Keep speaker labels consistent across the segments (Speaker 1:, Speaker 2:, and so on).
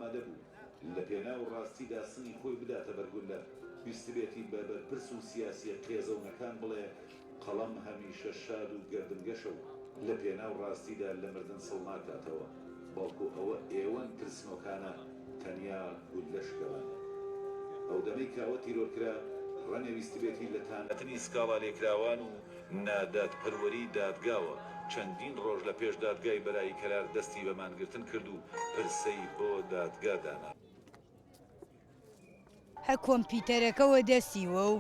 Speaker 1: ئامادە بوو لە پێناو ڕاستیدا سنی خۆی بداتە بەرگولە ویستبێتی بە بەرپرس و سیاسیە قێزەونەکان بڵێ قەڵەم هەمیشە شاد و گەردنگەشە و لە پێناو ڕاستیدا لە مردن سڵ ناکاتەوە بەڵکو ئەوە ئێوەن ترسنۆکانە تەنیا گولەشکەوانە ئەو دەمەی کاوە تیرۆرکرا ڕەنەویستبێتی لە تانەتنی سکاڵا لێکراوان و نادادپەروەری دادگاوە چەندین ڕۆژ لە پێش دادگای بەرایی کەرار دەستی بەمانگرتن کرد و پرسەی بۆ دادگادانا
Speaker 2: هە کۆمپیوتەرەکەەوە دەستیوە و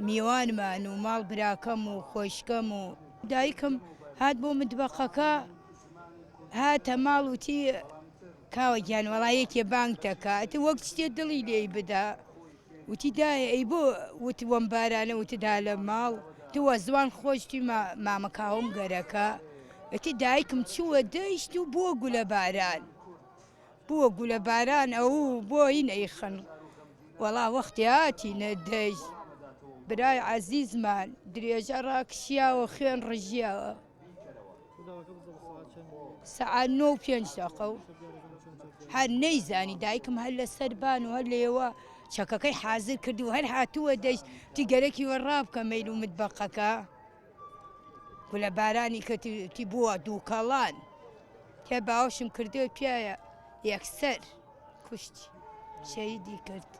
Speaker 2: میوانمان و ماڵ براکەم و خۆشکەم و دایکم هات بۆ متبەقەکە هاتە ماڵ وتی کاوە گیان وەڵایەکێ بانگ دەکات وەک شتێ دڵی لێی بدا وتی دایە ئەی بۆ وت وەم بارانە وتدا لە ماڵ تووە زوان خۆشتی مامەکاوم گەرەکە ئەتی دایکم چووە دەیشت و بۆ گولە باران بووە گولە باران ئەو بۆی نەیخن وەڵا وەختی هاتی نەدەیت برای عەزیزمان درێژە ڕاکشیاوە خوێن ڕژیاوە سەعات 9 و 5 دەقە و هەر نەیزانی دایکم هەر لەسەر بان و هەر لێوە چەکەکەی حازر کرد و هەر هاتووە دەیت تیگەرەکی وە ڕابکە مەیل و متبەقەکە گولە بارانی کەتی بووە دووکەڵان کە باوەشم کردووە پیایە یەکسەر کوشتی شەیدی کرد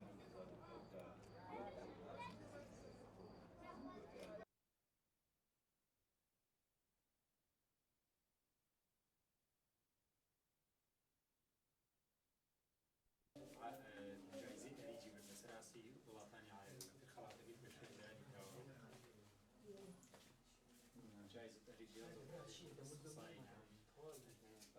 Speaker 3: جائزة أريد